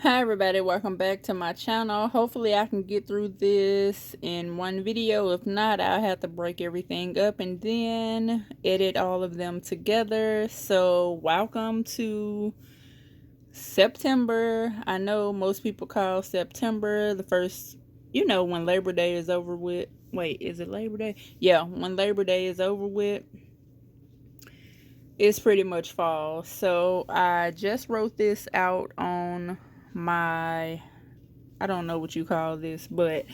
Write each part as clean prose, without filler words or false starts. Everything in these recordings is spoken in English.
Hi everybody, welcome back to my channel. Hopefully I can get through this in one video. If not, I'll have to break everything up and then edit all of them together. So welcome to September. I know most people call September the first, when Labor Day is over with. Wait, is it Labor Day? Yeah, when Labor Day is over with, it's pretty much fall. So I just wrote this out on my, I don't know what you call this, but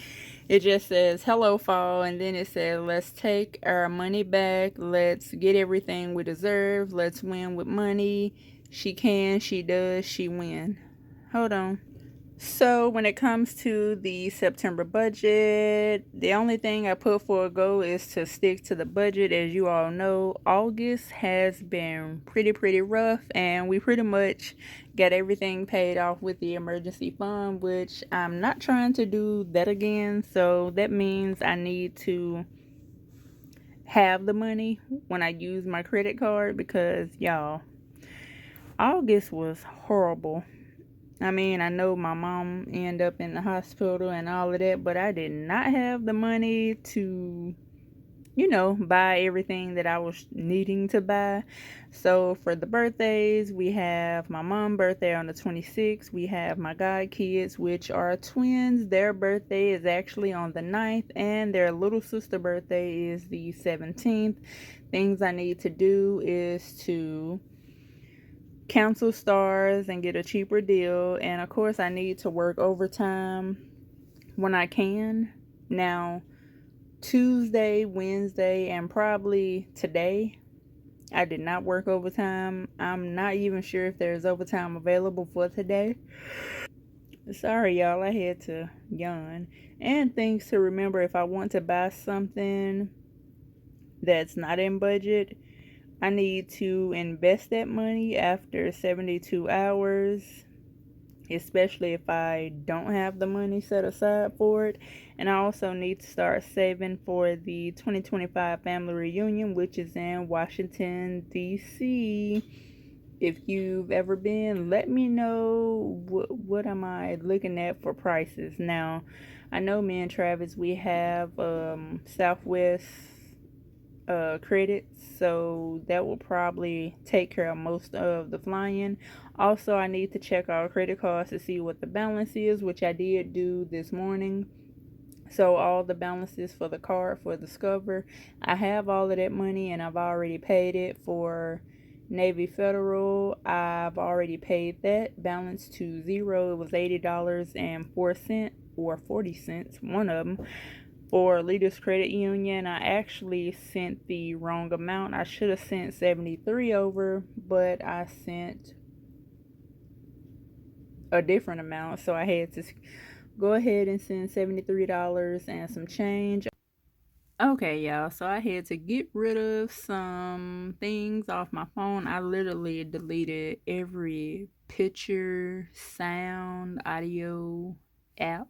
it just says hello fall, and then it says let's take our money back, let's get everything we deserve, let's win with money. She can, she does, she win. Hold on. So when it comes to the September budget, the only thing I put for a goal is to stick to the budget. As you all know, August has been pretty rough, and we pretty much got everything paid off with the emergency fund, which I'm not trying to do that again. So that means I need to have the money when I use my credit card, because y'all, August was horrible. I mean, I know my mom ended up in the hospital and all of that, but I did not have the money to, buy everything that I was needing to buy. So for the birthdays, we have my mom's birthday on the 26th. We have my god kids, which are twins. Their birthday is actually on the 9th, and their little sister birthday is the 17th. Things I need to do is to cancel stars and get a cheaper deal, and of course I need to work overtime when I can. Now Tuesday, Wednesday, and probably today I did not work overtime. I'm not even sure if there's overtime available for today. Sorry y'all, I had to yawn. And things to remember: if I want to buy something that's not in budget, I need to invest that money after 72 hours, especially if I don't have the money set aside for it. And I also need to start saving for the 2025 family reunion, which is in Washington, D.C. If you've ever been, let me know what am I looking at for prices. Now, I know me and Travis, we have Southwest credits, so that will probably take care of most of the flying. Also, I need to check our credit cards to see what the balance is, which I did do this morning. So all the balances for the card for Discover, I have all of that money, and I've already paid it. For Navy Federal, I've already paid that balance to zero. It was $80.04 or 40 cents, one of them. For Leaders Credit Union, I actually sent the wrong amount. I should have sent 73 over, but I sent a different amount, so I had to go ahead and send $73 and some change. Okay, y'all, so I had to get rid of some things off my phone. I literally deleted every picture, sound, audio app.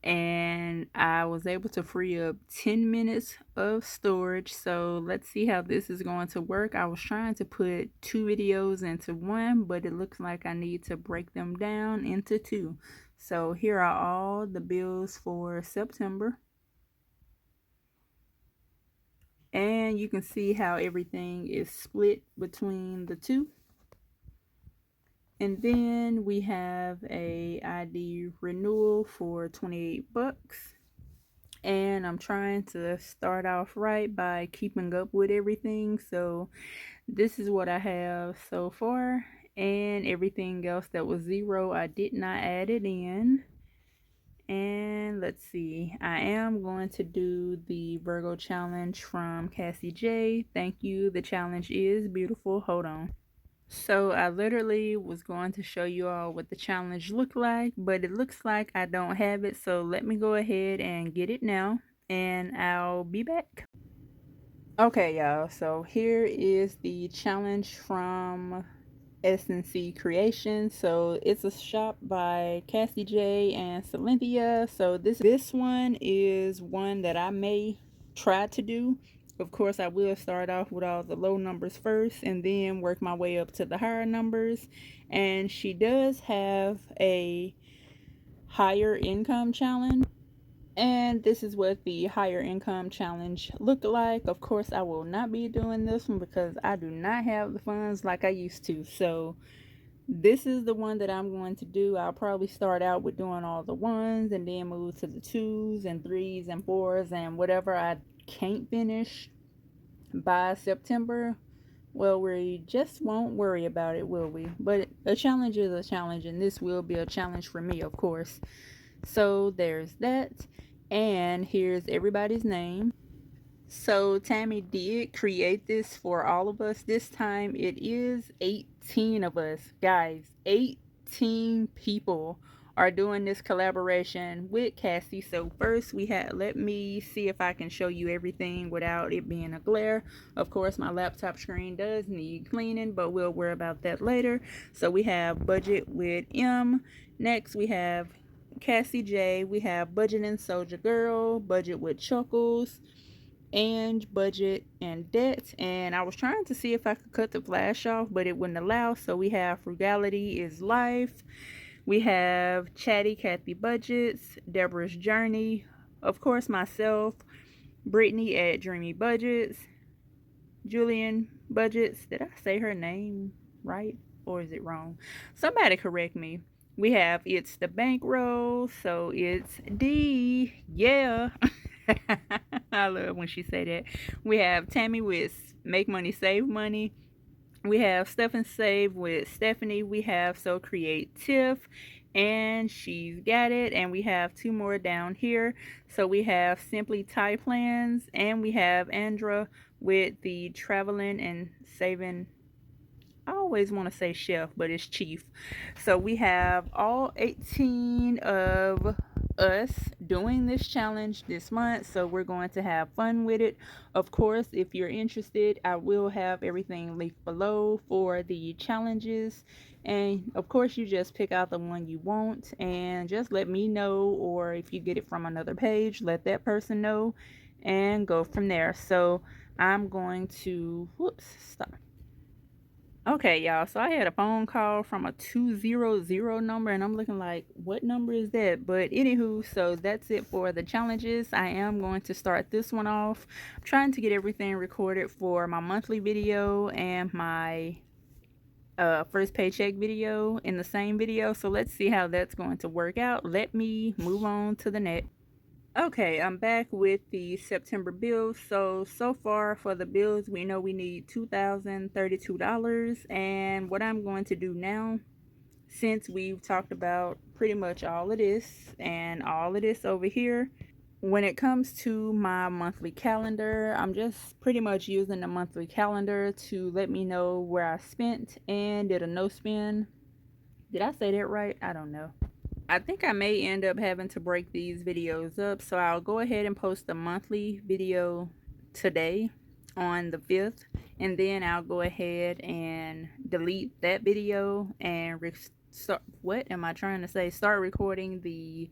And I was able to free up 10 minutes of storage. So let's see how this is going to work. I was trying to put 2 videos into one, but it looks like I need to break them down into 2. So here are all the bills for September. And you can see how everything is split between the 2. And then we have a ID renewal for 28 bucks. And I'm trying to start off right by keeping up with everything. So this is what I have so far, and everything else that was zero, I did not add it in. And let's see, I am going to do the Virgo challenge from Cassie J. Thank you. The challenge is beautiful. Hold on. So I literally was going to show you all what the challenge looked like, but it looks like I don't have it. So let me go ahead and get it now, and I'll be back. Okay, y'all, so here is the challenge from SNC Creations. So it's a shop by Cassie J and Cynthia. So this one is one that I may try to do. Of course, I will start off with all the low numbers first and then work my way up to the higher numbers. And she does have a higher income challenge. And this is what the higher income challenge looked like. Of course, I will not be doing this one because I do not have the funds like I used to. So this is the one that I'm going to do. I'll probably start out with doing all the ones and then move to the 2s and 3s and 4s and whatever I can't finish by September. Well, we just won't worry about it, will we? But a challenge is a challenge, and this will be a challenge for me, of course. So there's that. And here's everybody's name. So Tammy did create this for all of us. This time it is 18 of us. Guys, 18 people are doing this collaboration with Cassie. So first we had, let me see if I can show you everything without it being a glare. Of course, my laptop screen does need cleaning, but we'll worry about that later. So we have Budget with M. Next we have Cassie J. We have Budget and Soldier Girl, Budget with Chuckles, and Budget and Debt. And I was trying to see if I could cut the flash off, but it wouldn't allow. So we have Frugality is Life. We have Chatty, KathyBudgets, Debra's Journey, of course myself, Brittany at Dreamy Budgets, Gillian Budgets. Did I say her name right or is it wrong? Somebody correct me. We have It's the Bankroll, so it's D. Yeah. I love when she say that. We have Tammy with Make Money, Save Money. We have Stuff and Save with Stephanie. We have Create Tiff, and she's got it. And we have 2 more down here. So we have Simply Tie Plans, and we have Andra with the Traveling and Saving. I always want to say chef, but it's chief. So we have all 18 of us doing this challenge this month, so we're going to have fun with it. Of course, if you're interested, I will have everything linked below for the challenges, and of course you just pick out the one you want and just let me know, or if you get it from another page, let that person know and go from there. So I'm going to stop. Okay, y'all, so I had a phone call from a 200 number, and I'm looking like, what number is that? But anywho, so that's it for the challenges. I am going to start this one off. I'm trying to get everything recorded for my monthly video and my first paycheck video in the same video. So let's see how that's going to work out. Let me move on to the next. Okay, I'm back with the September bills. So far for the bills, we know we need $2,032. And what I'm going to do now, since we've talked about pretty much all of this and all of this over here, when it comes to my monthly calendar, I'm just pretty much using the monthly calendar to let me know where I spent and did a no spend. Did I say that right? I don't know. I think I may end up having to break these videos up, so I'll go ahead and post the monthly video today on the 5th, and then I'll go ahead and delete that video and start recording the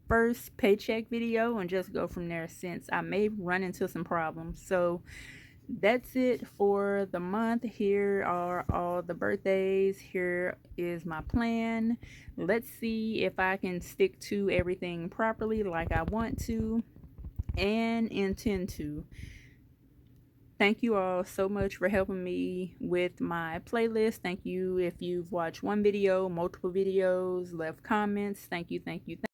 first paycheck video and just go from there, since I may run into some problems. So that's it for the month. Here are all the birthdays. Here is my plan. Let's see if I can stick to everything properly like I want to and intend to. Thank you all so much for helping me with my playlist. Thank you if you've watched one video, multiple videos, left comments. Thank you, thank you, thank you.